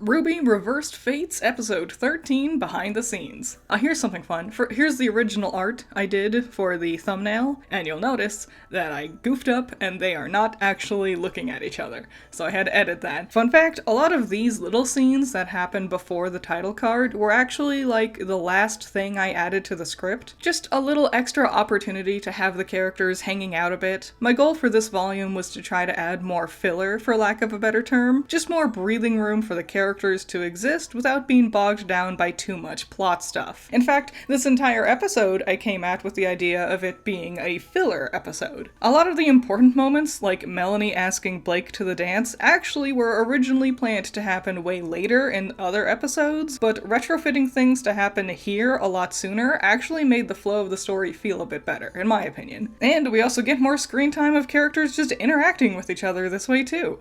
RWBY Reversed Fates episode 13 behind the scenes. Here's something fun. Here's the original art I did for the thumbnail, and you'll notice that I goofed up and they are not actually looking at each other. So I had to edit that. Fun fact, a lot of these little scenes that happen before the title card were actually like the last thing I added to the script. Just a little extra opportunity to have the characters hanging out a bit. My goal for this volume was to try to add more filler, for lack of a better term. Just more breathing room for the characters to exist without being bogged down by too much plot stuff. In fact, this entire episode I came at with the idea of it being a filler episode. A lot of the important moments, like Melanie asking Blake to the dance, actually were originally planned to happen way later in other episodes, but retrofitting things to happen here a lot sooner actually made the flow of the story feel a bit better, in my opinion. And we also get more screen time of characters just interacting with each other this way too.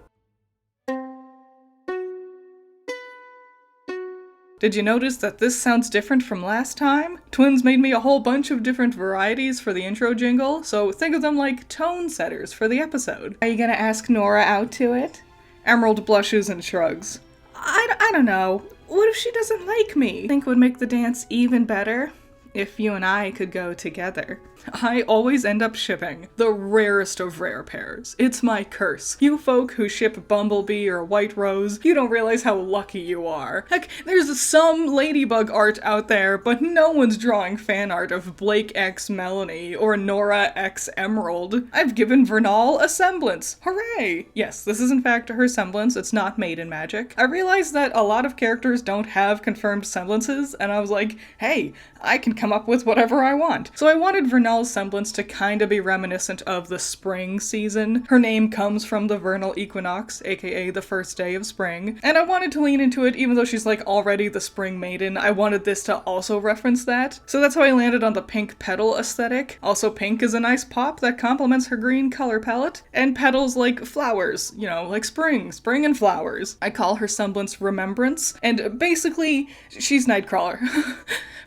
Did you notice that this sounds different from last time? Twins made me a whole bunch of different varieties for the intro jingle, so think of them like tone setters for the episode. Are you gonna ask Nora out to it? Emerald blushes and shrugs. I don't know. What if she doesn't like me? Think would make the dance even better? If you and I could go together. I always end up shipping the rarest of rare pairs. It's my curse. You folk who ship Bumblebee or White Rose, you don't realize how lucky you are. Heck, there's some Ladybug art out there, but no one's drawing fan art of Blake x Melanie or Nora x Emerald. I've given Vernal a semblance. Hooray! Yes, this is in fact her semblance. It's not made in magic. I realized that a lot of characters don't have confirmed semblances, and I was like, hey, I can come up with whatever I want. So I wanted Vernal's semblance to kinda be reminiscent of the spring season. Her name comes from the vernal equinox, aka the first day of spring, and I wanted to lean into it even though she's like already the spring maiden. I wanted this to also reference that. So that's how I landed on the pink petal aesthetic. Also, pink is a nice pop that complements her green color palette, and petals like flowers, you know, like spring and flowers. I call her semblance Remembrance, and basically, she's Nightcrawler.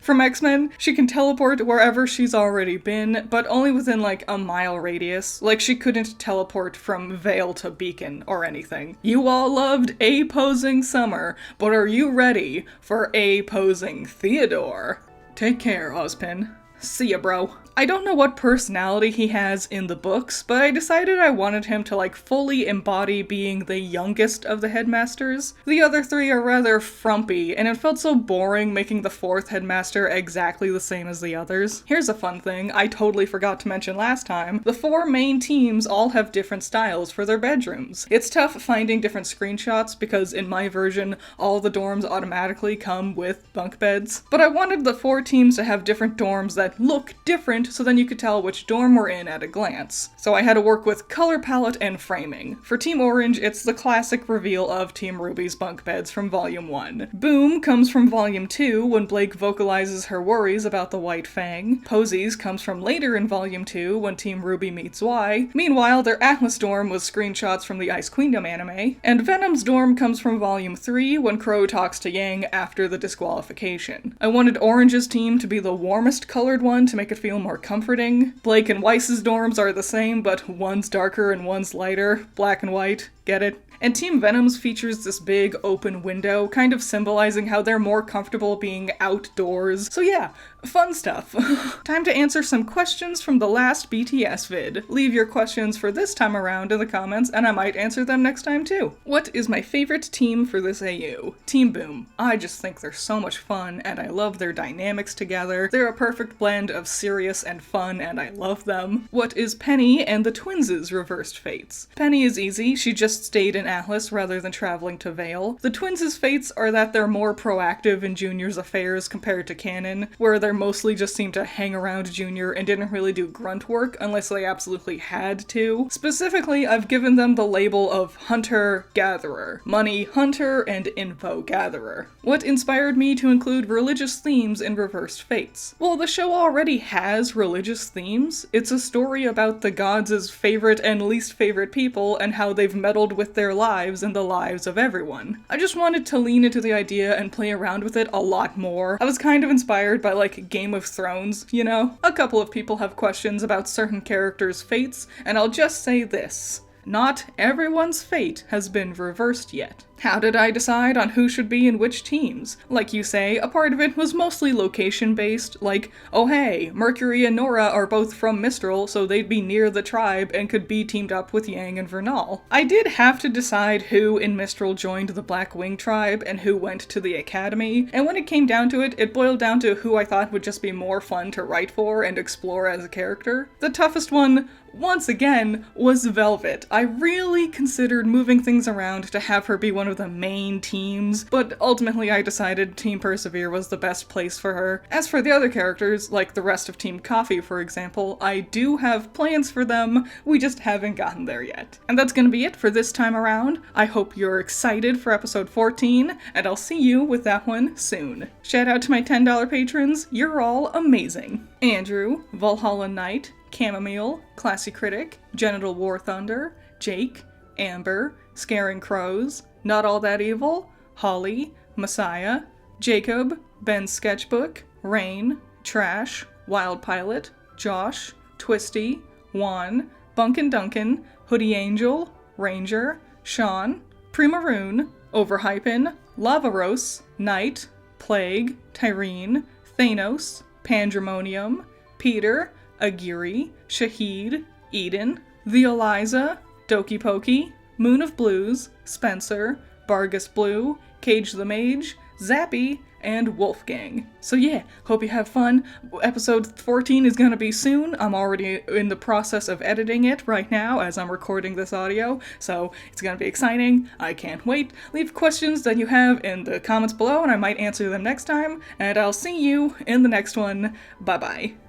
From X-Men, she can teleport wherever she's already been, but only within like a mile radius. Like she couldn't teleport from Vale to Beacon or anything. You all loved A-posing Summer, but are you ready for A-posing Theodore? Take care, Ozpin. See ya, bro. I don't know what personality he has in the books, but I decided I wanted him to like fully embody being the youngest of the headmasters. The other three are rather frumpy, and it felt so boring making the fourth headmaster exactly the same as the others. Here's a fun thing I totally forgot to mention last time. The four main teams all have different styles for their bedrooms. It's tough finding different screenshots because in my version, all the dorms automatically come with bunk beds. But I wanted the four teams to have different dorms that look different so then you could tell which dorm we're in at a glance. So I had to work with color palette and framing. For Team Orange, it's the classic reveal of Team RWBY's bunk beds from Volume 1. Boom comes from Volume 2 when Blake vocalizes her worries about the White Fang. Posies comes from later in Volume 2 when Team RWBY meets Y. Meanwhile, their Atlas dorm was screenshots from the Ice Queendom anime. And Venom's dorm comes from Volume 3 when Crow talks to Yang after the disqualification. I wanted Orange's team to be the warmest colored one to make it feel more comforting. Blake and Weiss's dorms are the same, but one's darker and one's lighter. Black and white. Get it? And Team Venom's features this big open window, kind of symbolizing how they're more comfortable being outdoors. So yeah, fun stuff. Time to answer some questions from the last BTS vid. Leave your questions for this time around in the comments, and I might answer them next time too. What is my favorite team for this AU? Team Boom. I just think they're so much fun, and I love their dynamics together. They're a perfect blend of serious and fun, and I love them. What is Penny and the Twins' reversed fates? Penny is easy. She just stayed in Atlas rather than traveling to Vale. The Twins' fates are that they're more proactive in Junior's affairs compared to Canon, where they mostly just seemed to hang around Junior and didn't really do grunt work unless they absolutely had to. Specifically, I've given them the label of Hunter-Gatherer, Money Hunter and Info Gatherer. What inspired me to include religious themes in Reversed Fates? Well, the show already has religious themes. It's a story about the gods' favorite and least favorite people and how they've meddled with their lives and the lives of everyone. I just wanted to lean into the idea and play around with it a lot more. I was kind of inspired by like Game of Thrones, you know? A couple of people have questions about certain characters' fates, and I'll just say this. not everyone's fate has been reversed yet. How did I decide on who should be in which teams? Like you say, a part of it was mostly location-based, like, oh hey, Mercury and Nora are both from Mistral, so they'd be near the tribe and could be teamed up with Yang and Vernal. I did have to decide who in Mistral joined the Black Wing tribe and who went to the Academy, and when it came down to it, it boiled down to who I thought would just be more fun to write for and explore as a character. The toughest one, once again, was Velvet. I really considered moving things around to have her be one of the main teams, but ultimately I decided Team Persevere was the best place for her. As for the other characters, like the rest of Team Coffee for example, I do have plans for them, we just haven't gotten there yet. And that's gonna be it for this time around. I hope you're excited for episode 14, and I'll see you with that one soon. Shout out to my $10 patrons, you're all amazing. Andrew, Valhalla Knight, Chamomile, Classy Critic, Genital War Thunder, Jake, Amber, Scaring Crows, Not All That Evil, Holly, Messiah, Jacob, Ben's Sketchbook, Rain, Trash, Wild Pilot, Josh, Twisty, Juan, Bunkin Duncan, Hoodie Angel, Ranger, Sean, Primaroon, Overhypen, Lavaros, Knight, Plague, Tyrene, Thanos, Pandemonium, Peter, Agiri, Shahid, Eden, The Eliza, Doki Pokey, Moon of Blues, Spencer, Bargus Blue, Cage the Mage, Zappy, and Wolfgang. So yeah, hope you have fun. Episode 14 is gonna be soon. I'm already in the process of editing it right now as I'm recording this audio, so it's gonna be exciting. I can't wait. Leave questions that you have in the comments below and I might answer them next time, and I'll see you in the next one. Bye bye.